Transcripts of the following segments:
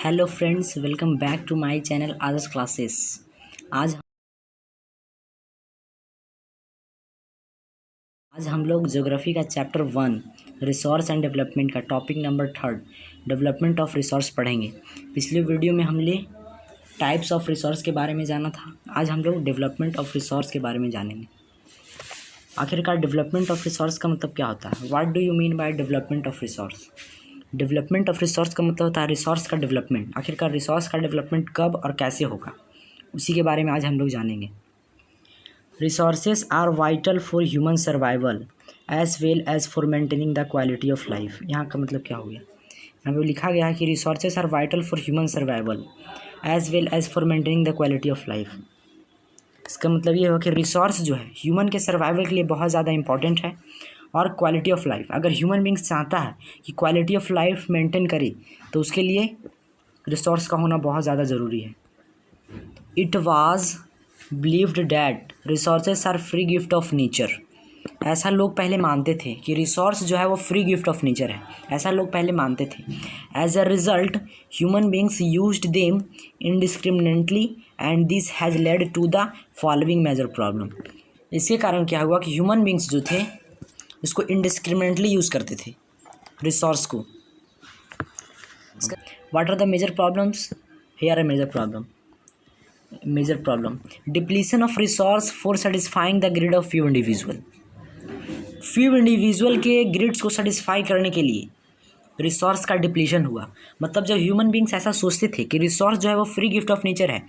Hello friends, welcome back to my channel Adarsh classes. आज आज हम लोग ज्योग्राफी का चैप्टर 1 रिसोर्स एंड डेवलपमेंट का topic number 3 development of resource पढ़ेंगे। पिछले वीडियो में हमने टाइप्स ऑफ रिसोर्स के बारे में जाना था। आज हम लोग डेवलपमेंट ऑफ रिसोर्स के बारे में जानेंगे। आखिरकार डेवलपमेंट ऑफ रिसोर्स का मतलब क्या होता है? What do you mean by development of resource? Development of resource का मतलब होता है रिसोर्स का डेवलपमेंट। आखिरकार रिसोर्स का डेवलपमेंट कब और कैसे होगा, उसी के बारे में आज हम लोग जानेंगे। Resources are vital for human survival as well as for maintaining the quality of life. यहाँ का मतलब क्या हो गया? यहाँ पे लिखा गया है कि resources are vital for human survival as well as for maintaining the quality of life. इसका मतलब ये हो कि रिसोर्स जो है ह्यूमन के सर्वाइवल के लिए बहुत ज़्यादा इंपॉर्टेंट है, और क्वालिटी ऑफ लाइफ, अगर ह्यूमन बींग्स चाहता है कि क्वालिटी ऑफ लाइफ मेंटेन करे तो उसके लिए रिसोर्स का होना बहुत ज़्यादा ज़रूरी है। It was believed that resources are free gift of nature. ऐसा लोग पहले मानते थे कि रिसोर्स जो है वो फ्री गिफ्ट ऑफ नेचर है। ऐसा लोग पहले मानते थे। As a result human beings used them indiscriminately and this has led to the following major problem. इसके कारण क्या हुआ कि ह्यूमन बींग्स जो थे इसको इनडिस्क्रिमिनेटली यूज़ करते थे रिसोर्स को। What are the major problems? Here are major problem depletion of resource for satisfying the greed of few individual के ग्रिड्स को सेटिस्फाई करने के लिए रिसोर्स का डिप्लीशन हुआ। मतलब जब ह्यूमन बींग्स ऐसा सोचते थे कि रिसोर्स जो है वो फ्री गिफ्ट ऑफ नेचर है,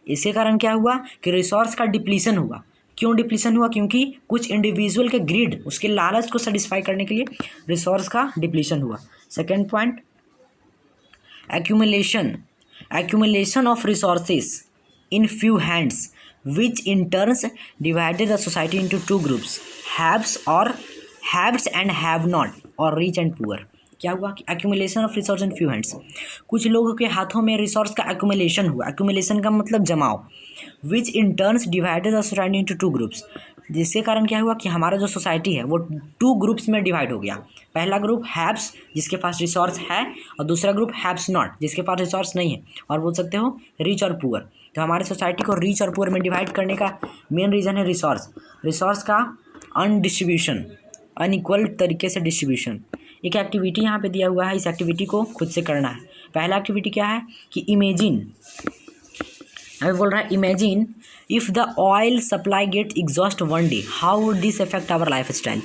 इसके कारण क्या हुआ कि रिसोर्स का डिप्लीशन हुआ। क्यों डिप्लीशन हुआ? क्योंकि कुछ इंडिविजुअल के ग्रिड, उसके लालच को सेटिस्फाई करने के लिए रिसोर्स का डिप्लीशन हुआ। Second point, accumulation of resources in few hands which in turns divided the society into two groups, haves and have not, or rich and poor। क्या हुआ कि accumulation of resource in few hands, कुछ लोगों के हाथों में resource का accumulation हुआ। accumulation का मतलब जमाव। which in turns divided the society into two groups, जिसके कारण क्या हुआ कि हमारा जो सोसाइटी है वो 2 ग्रुप्स में डिवाइड हो गया। पहला ग्रुप हैव्स, जिसके पास रिसोर्स है, और दूसरा ग्रुप हैव्स नॉट, जिसके पास रिसोर्स नहीं है, और बोल सकते हो रिच और पुअर। तो हमारे सोसाइटी को रिच और पुअर में डिवाइड करने का मेन रीज़न है रिसोर्स का अनडिस्ट्रीब्यूशन, अनइक्वल तरीके से डिस्ट्रीब्यूशन। एक एक्टिविटी यहाँ पे दिया हुआ है, इस एक्टिविटी को खुद से करना है। पहला एक्टिविटी क्या है कि इमेजिन, हमें बोल रहा है imagine if the oil supply get exhaust one day, how would this affect our life style.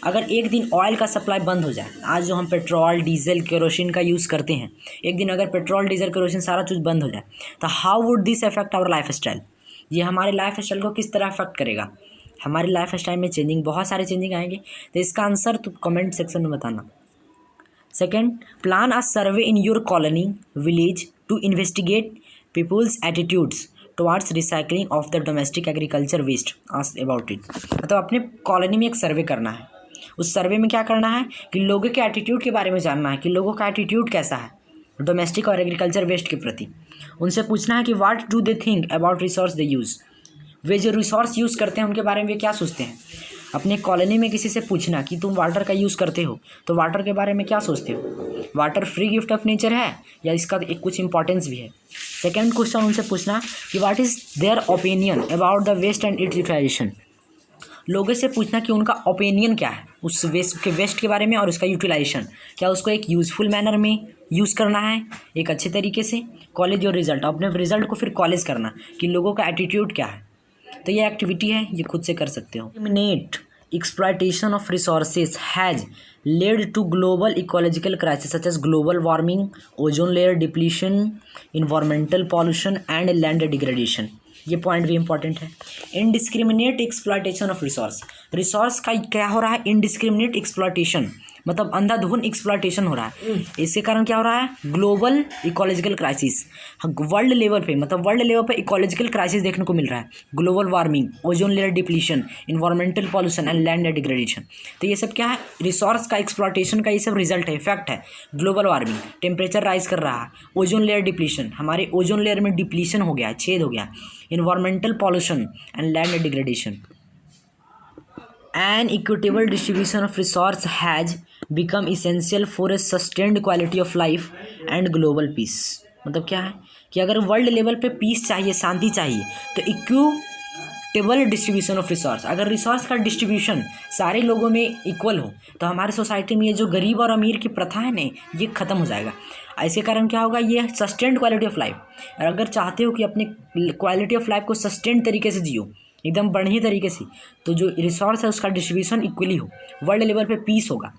अगर एक दिन ऑयल का सप्लाई बंद हो जाए, आज जो हम पेट्रोल डीजल केरोसिन का यूज़ करते हैं, एक दिन अगर पेट्रोल डीजल केरोसिन सारा चीज़ बंद हो जाए तो how would this affect our life style. ये हमारे लाइफ स्टाइल को किस तरह अफेक्ट करेगा? हमारे लाइफ स्टाइल में चेंजिंग, बहुत सारे चेंजिंग आएंगे। तो इसका आंसर तो कमेंट सेक्शन में बताना। Second, plan a survey in your colony village to investigate people's attitudes towards recycling of the domestic agriculture waste, ask about it. मतलब अपने कॉलोनी में एक सर्वे करना है। उस सर्वे में क्या करना है कि लोगों के एटीट्यूड के बारे में जानना है कि लोगों का एटीट्यूड कैसा है डोमेस्टिक और एग्रीकल्चर वेस्ट के प्रति। उनसे पूछना है कि what do they think about resource they use. वे जो रिसोर्स यूज़ करते हैं उनके बारे में वे क्या सोचते हैं। अपने कॉलोनी में किसी से पूछना कि तुम वाटर का यूज़ करते हो तो वाटर के बारे में क्या सोचते हो। Water free gift of nature है या इसका एक कुछ इंपॉर्टेंस भी है। सेकेंड क्वेश्चन उनसे पूछना कि what is their opinion about the waste and its utilization. लोगों से पूछना कि उनका ओपिनियन क्या है उस वेस्ट के बारे में और उसका यूटिलाइजेशन, क्या उसको एक यूज़फुल मैनर में यूज़ करना है एक अच्छे तरीके से। कॉलेज और रिजल्ट, अपने रिजल्ट को फिर कॉलेज करना कि लोगों का एटीट्यूड क्या है। तो ये एक्टिविटी है, ये खुद से कर सकते हो। Eliminate exploitation of resources has led to global ecological crisis such as global warming, ozone layer depletion, environmental pollution and land degradation. ये पॉइंट भी इंपॉर्टेंट है। इनडिस्क्रिमिनेट एक्सप्लॉयटेशन ऑफ रिसोर्स का क्या हो रहा है? इनडिस्क्रिमिनेट एक्सप्लॉयटेशन, मतलब अंधाधुंध एक्सप्लॉयटेशन हो रहा है। इसके कारण क्या हो रहा है? Global ecological crisis, world level पे, मतलब वर्ल्ड लेवल पे इकोलॉजिकल क्राइसिस देखने को मिल रहा है। Global warming, ozone layer depletion, environmental pollution and land degradation. तो ये सब क्या है? रिसोर्स का एक्सप्लॉयटेशन का ये सब रिजल्ट है, इफेक्ट है। ग्लोबल वार्मिंग, टेम्परेचर राइज कर रहा है। ओजोन लेयर डिप्लीशन, हमारे ओजोन लेयर में डिप्लीशन हो गया है, छेद हो गया। Environmental pollution and land degradation. An equitable distribution of resource has become essential for a sustained quality of life and global peace. मतलब क्या है कि अगर वर्ल्ड लेवल पे पीस चाहिए, शांति चाहिए, तो इक्विटेबल डिस्ट्रीब्यूशन ऑफ रिसोर्स, अगर रिसोर्स का डिस्ट्रीब्यूशन सारे लोगों में इक्वल हो तो हमारे सोसाइटी में ये जो गरीब और अमीर की प्रथा है नहीं, ये ख़त्म हो जाएगा। इसके कारण क्या होगा, ये सस्टेन्ड क्वालिटी ऑफ लाइफ। और अगर चाहते हो कि अपनी क्वालिटी ऑफ लाइफ को सस्टेन्ड तरीके से जियो, एकदम बढ़िया तरीके से, तो जो रिसोर्स है उसका डिस्ट्रीब्यूशन इक्वली हो, वर्ल्ड लेवल पे पीस होगा।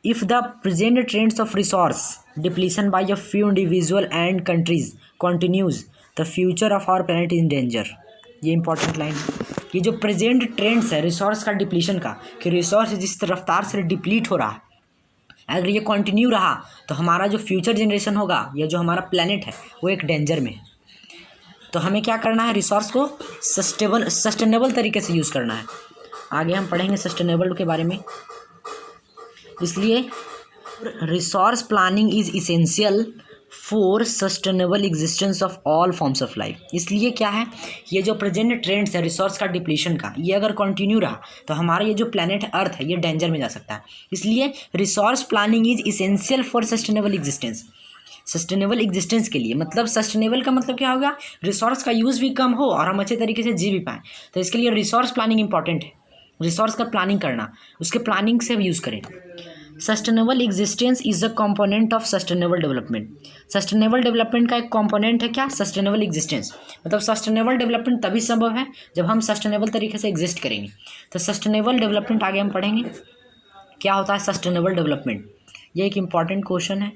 If the present trends of resource depletion by a few individual and countries continues, the future of our planet is in danger। ये इंपॉर्टेंट लाइन है। ये जो प्रेजेंट ट्रेंड्स है resource का depletion का, कि रिसोर्स जिस रफ्तार से डिप्लीट हो रहा है, अगर ये कंटिन्यू रहा तो हमारा जो फ्यूचर जनरेशन होगा या जो हमारा प्लेनेट है वो एक डेंजर में है। तो हमें क्या करना है, रिसोर्स को सस्टेनेबल तरीके से यूज़ करना है। आगे हम पढ़ेंगे सस्टेनेबल के बारे में। इसलिए resource planning is essential for sustainable existence of all forms of life. इसलिए क्या है, ये जो प्रेजेंट ट्रेंड्स है रिसोर्स का डिप्लीशन का, ये अगर कंटिन्यू रहा तो हमारा ये जो प्लेनेट अर्थ है ये डेंजर में जा सकता है। इसलिए resource planning is essential for sustainable existence. Sustainable existence के लिए, मतलब सस्टेनेबल का मतलब क्या होगा, रिसोर्स का यूज़ भी कम हो और हम अच्छे तरीके से जी भी पाएँ। तो इसके लिए रिसोर्स प्लानिंग इंपॉर्टेंट है। रिसोर्स का प्लानिंग करना, उसके प्लानिंग से यूज़ करें। Sustainable existence is a component of sustainable development. Sustainable development का एक कंपोनेंट है क्या, सस्टेनेबल एग्जिस्टेंस। मतलब सस्टेनेबल डेवलपमेंट तभी संभव है जब हम सस्टेनेबल तरीके से एग्जिस्ट करेंगे। तो सस्टेनेबल डेवलपमेंट आगे हम पढ़ेंगे क्या होता है सस्टेनेबल डेवलपमेंट। ये एक इम्पॉर्टेंट क्वेश्चन है,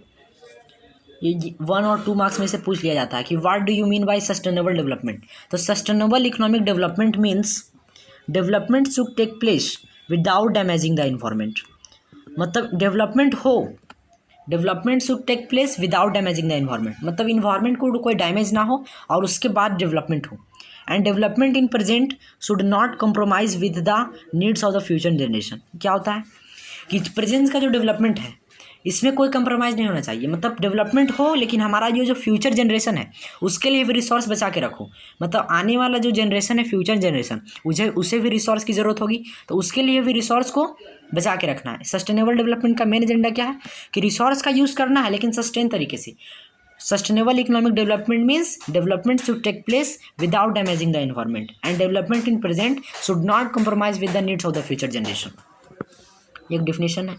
ये 1 और 2 मार्क्स में से पूछ लिया जाता है कि what do you mean by sustainable development. तो sustainable economic development means development should take place without damaging the environment. मतलब development should take place without damaging the environment, मतलब इन्वायरमेंट को कोई डैमेज ना हो और उसके बाद डेवलपमेंट हो। And development in present should not compromise with the needs of the future generation. क्या होता है कि प्रेजेंट का जो डेवलपमेंट है इसमें कोई कंप्रोमाइज़ नहीं होना चाहिए। मतलब डेवलपमेंट हो लेकिन हमारा ये जो फ्यूचर जनरेशन है उसके लिए भी रिसोर्स बचा के रखो। मतलब आने वाला जो जनरेशन है, फ्यूचर जनरेशन, उसे भी रिसोर्स की ज़रूरत होगी, तो उसके लिए भी रिसोर्स को बचा के रखना है। सस्टेनेबल डेवलपमेंट का मेन एजेंडा क्या है कि रिसोर्स का यूज़ करना है लेकिन सस्टेन तरीके से। Sustainable economic development means development should take place without damaging the environment and development in present should not compromise with the needs of the future generation. ये एक डेफिनेशन है।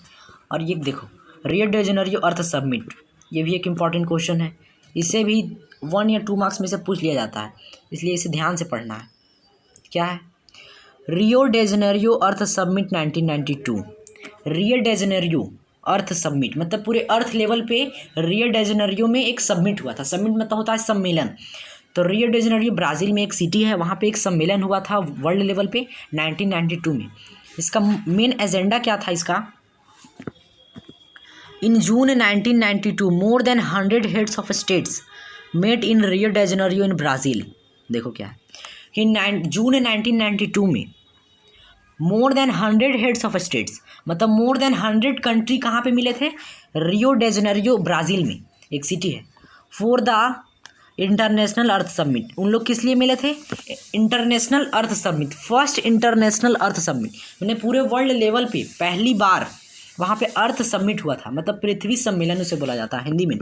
और ये देखो Rio de Janeiro Earth summit, ये भी एक important question है। इसे भी 1 या 2 मार्क्स में से पूछ लिया जाता है, इसलिए इसे ध्यान से पढ़ना है। क्या है, रियो डी जेनेरियो अर्थ समिट 1992। रियो डी जेनेरियो अर्थ समिट मतलब पूरे अर्थ लेवल पे रियो डी जेनेरियो में एक समिट हुआ था। समिट मतलब होता है सम्मेलन। तो रियो डी जेनेरियो ब्राज़ील में एक सिटी है, वहाँ पे एक सम्मेलन हुआ था वर्ल्ड लेवल पे 1992 में। इसका मेन एजेंडा क्या था इसका, In June 1992, more than 100 heads of states met in Rio de Janeiro in Brazil। देखो क्या है कि जून 1992 में more than 100 heads of states, मतलब मोर देन 100 कंट्री कहाँ पे मिले थे, रियो de Janeiro ब्राज़ील में एक सिटी है, for the international earth summit. उन लोग किस लिए मिले थे, इंटरनेशनल अर्थ समिट, फर्स्ट इंटरनेशनल अर्थ समिट। मैंने पूरे वर्ल्ड लेवल पे पहली बार वहाँ पे अर्थ समिट हुआ था, मतलब पृथ्वी सम्मेलन उसे बोला जाता है हिंदी में।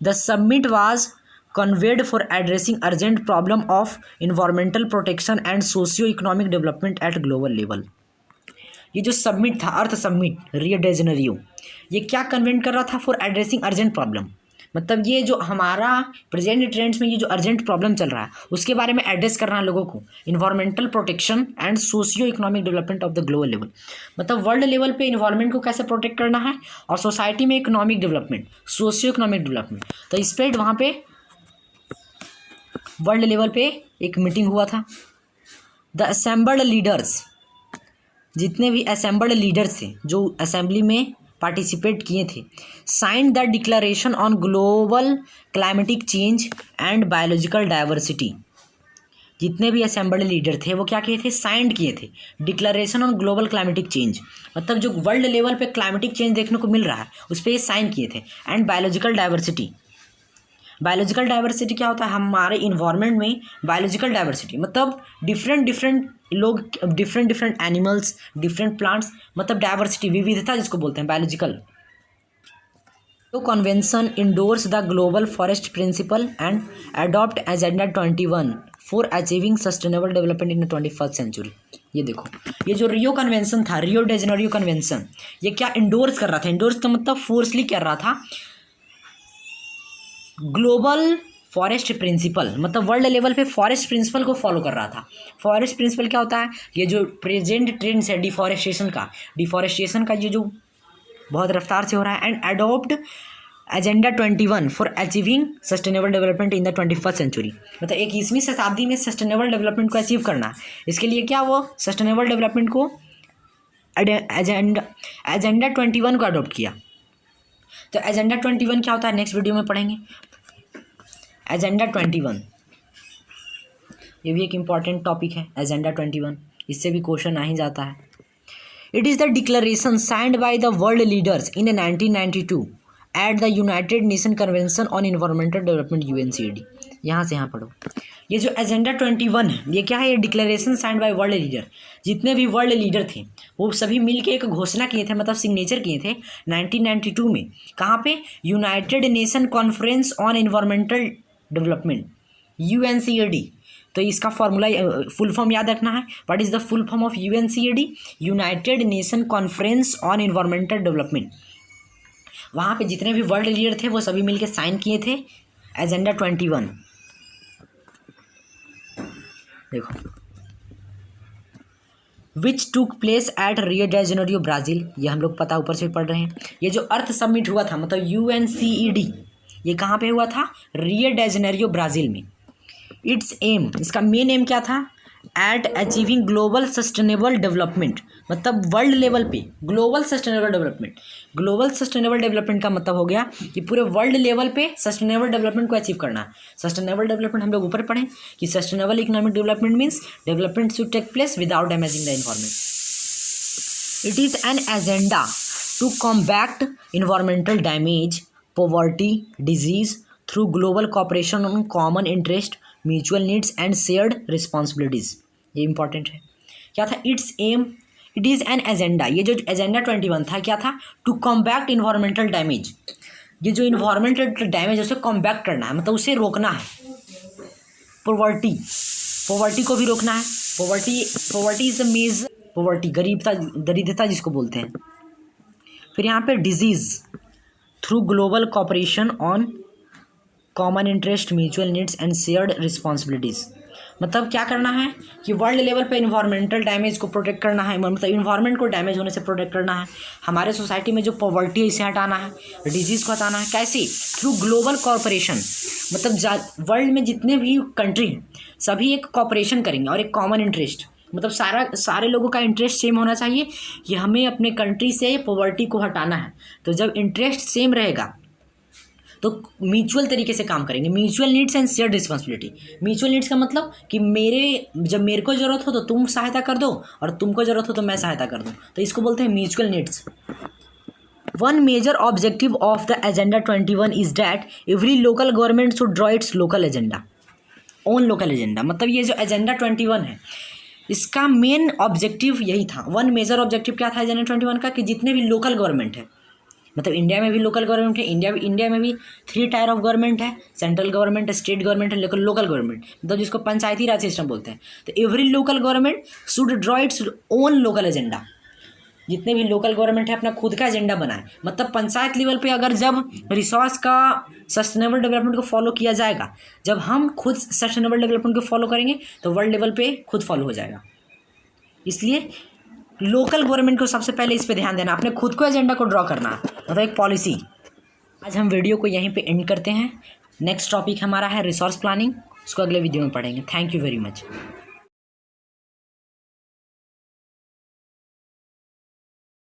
The summit was conveyed for addressing urgent problem of environmental protection and socio economic development at global level. ये जो समिट था अर्थ समिट रियो डी जेनेरियो, ये क्या कन्वेंट कर रहा था, फॉर एड्रेसिंग अर्जेंट प्रॉब्लम, मतलब ये जो हमारा प्रेजेंट ट्रेंड्स में ये जो अर्जेंट प्रॉब्लम चल रहा है उसके बारे में एड्रेस करना है लोगों को। Environmental protection and socio economic development of the global level, मतलब वर्ल्ड लेवल पे इन्वायरमेंट को कैसे प्रोटेक्ट करना है, और सोसाइटी में economic development, socio economic development. तो इस पे वहाँ पे वर्ल्ड लेवल पे एक मीटिंग हुआ था। द असेंबल्ड लीडर्स, जितने भी असेंबल्ड लीडर्स थे जो असेंबली में पार्टिसिपेट किए थे, sign the declaration on global climatic change and biological diversity. जितने भी असेंबल्ड लीडर थे वो क्या किए थे, साइन किए थे declaration on global climatic change, मतलब जो वर्ल्ड लेवल पे क्लाइमेटिक चेंज देखने को मिल रहा है उस पर ये साइन किए थे। And biological diversity, biological diversity क्या होता है, हमारे इन्वायरमेंट में बायोलॉजिकल डाइवर्सिटी मतलब डिफरेंट लोग, डिफरेंट एनिमल्स, डिफरेंट प्लांट्स, मतलब डाइवर्सिटी, विविधता जिसको बोलते हैं बायोलॉजिकल। तो convention endorse the global forest principle and adopt agenda 21 for achieving sustainable development in the 21st century. ये देखो, ये जो रियो कन्वेंशन था, रियो डे जेनेरियो कन्वेंशन, ये क्या इंडोर्स कर रहा था? इंडोर्स का मतलब फोर्सली कर रहा था। ग्लोबल फॉरेस्ट प्रिंसिपल मतलब वर्ल्ड लेवल पे फॉरेस्ट प्रिंसिपल को फॉलो कर रहा था। फॉरेस्ट प्रिंसिपल क्या होता है? ये जो प्रेजेंट ट्रेंड्स है डिफॉरेस्टेशन का ये जो बहुत रफ्तार से हो रहा है, and adopt agenda 21 for achieving sustainable development in the 21st century. मतलब 21वीं शताब्दी में सस्टेनेबल डेवलपमेंट को अचीव करना है। इसके लिए क्या वो सस्टेनेबल डेवलपमेंट को एजेंडा 21 को अडॉप्ट किया। तो एजेंडा 21 क्या होता है नेक्स्ट वीडियो में पढ़ेंगे। एजेंडा 21 ये भी एक इम्पॉर्टेंट टॉपिक है। एजेंडा 21 इससे भी क्वेश्चन आ ही जाता है। It is the declaration signed by the world leaders in 1992 at the United nation convention on environmental development UNCED। यहाँ से यहाँ पढ़ो। ये जो एजेंडा 21 है ये क्या है? ये declaration signed by world leader. जितने भी वर्ल्ड लीडर थे वो सभी मिलके एक घोषणा किए थे, मतलब सिग्नेचर किए थे 1992 में। कहाँ पे? United nation conference on environmental development UNCED। तो इसका फॉर्मूला फुल फॉर्म याद रखना है। What is the full form of UNCED? United nation conference on environmental development. वहाँ पे जितने भी वर्ल्ड लीडर थे वो सभी मिलकर साइन किए थे एजेंडा 21। देखो, which took place at Rio de Janeiro Brazil. ये हम लोग पता ऊपर से पढ़ रहे हैं। ये जो अर्थ समिट हुआ था मतलब UNCED, ये कहाँ पे हुआ था? रियो डे जेनेरियो ब्राज़ील में। इट्स एम, इसका मेन एम क्या था? At achieving global sustainable development. मतलब वर्ल्ड लेवल पे global sustainable development. Global sustainable development का मतलब हो गया कि पूरे वर्ल्ड लेवल पे सस्टेनेबल डेवलपमेंट को अचीव करना है। सस्टेनेबल डेवलपमेंट हम लोग ऊपर पढ़ें कि sustainable economic development means development should take place without damaging the environment. It is an agenda to combat environmental damage, poverty, disease through global cooperation on common interest, mutual needs and shared responsibilities. ये important है। क्या था? Its aim, it is an agenda. ये जो agenda 21 था क्या था? To combat environmental damage. ये जो इन्वायरमेंटल डैमेज है उसे कॉम्बैक्ट करना है, मतलब उसे रोकना है। पॉवर्टी को भी रोकना है। Poverty is a major, poverty दरिद्रता जिसको बोलते हैं। फिर यहाँ पे disease through global cooperation on common interest, mutual needs and shared responsibilities. मतलब क्या करना है कि वर्ल्ड लेवल पे इन्वायरमेंटल डैमेज को प्रोटेक्ट करना है, मतलब इन्वायरमेंट को डैमेज होने से प्रोटेक्ट करना है। हमारे सोसाइटी में जो पॉवर्टी है इसे हटाना है, डिजीज़ को हटाना है। कैसे? Through global cooperation. मतलब वर्ल्ड में जितने भी कंट्री सभी एक कॉपरेशन करेंगे और एक कॉमन इंटरेस्ट, मतलब सारे लोगों का इंटरेस्ट सेम होना चाहिए कि हमें अपने कंट्री से पॉवर्टी को हटाना है। तो जब इंटरेस्ट सेम रहेगा तो म्यूचुअल तरीके से काम करेंगे। Mutual needs and shared responsibility. Mutual needs का मतलब कि जब मेरे को ज़रूरत हो तो तुम सहायता कर दो और तुमको ज़रूरत हो तो मैं सहायता कर दूँ, तो इसको बोलते हैं mutual needs. One major objective of the agenda 21 is that every local government should draw its local agenda, own local agenda. मतलब ये जो एजेंडा 21 है इसका मेन ऑब्जेक्टिव यही था। वन मेजर ऑब्जेक्टिव क्या था एजेंडा 21 का? कि जितने भी लोकल गवर्नमेंट है, मतलब इंडिया में भी लोकल गवर्नमेंट है, इंडिया में भी 3 टायर ऑफ गवर्नमेंट है, सेंट्रल गवर्नमेंट है, स्टेट गवर्नमेंट है, लोकल गवर्नमेंट, मतलब जिसको पंचायती राज सिस्टम बोलते हैं। तो every local government should draw its own local agenda. जितने भी लोकल गवर्नमेंट है अपना खुद का एजेंडा बनाए। मतलब पंचायत लेवल पे अगर जब रिसोर्स का सस्टेनेबल डेवलपमेंट को फॉलो किया जाएगा, जब हम खुद सस्टेनेबल डेवलपमेंट को फॉलो करेंगे तो वर्ल्ड लेवल पे खुद फॉलो हो जाएगा। इसलिए लोकल गवर्नमेंट को सबसे पहले इस पे ध्यान देना, अपने खुद को एजेंडा को ड्रॉ करना, मतलब एक पॉलिसी। आज हम वीडियो को यहीं पे एंड करते हैं। नेक्स्ट टॉपिक हमारा है रिसोर्स प्लानिंग, उसको अगले वीडियो में पढ़ेंगे। Thank you very much.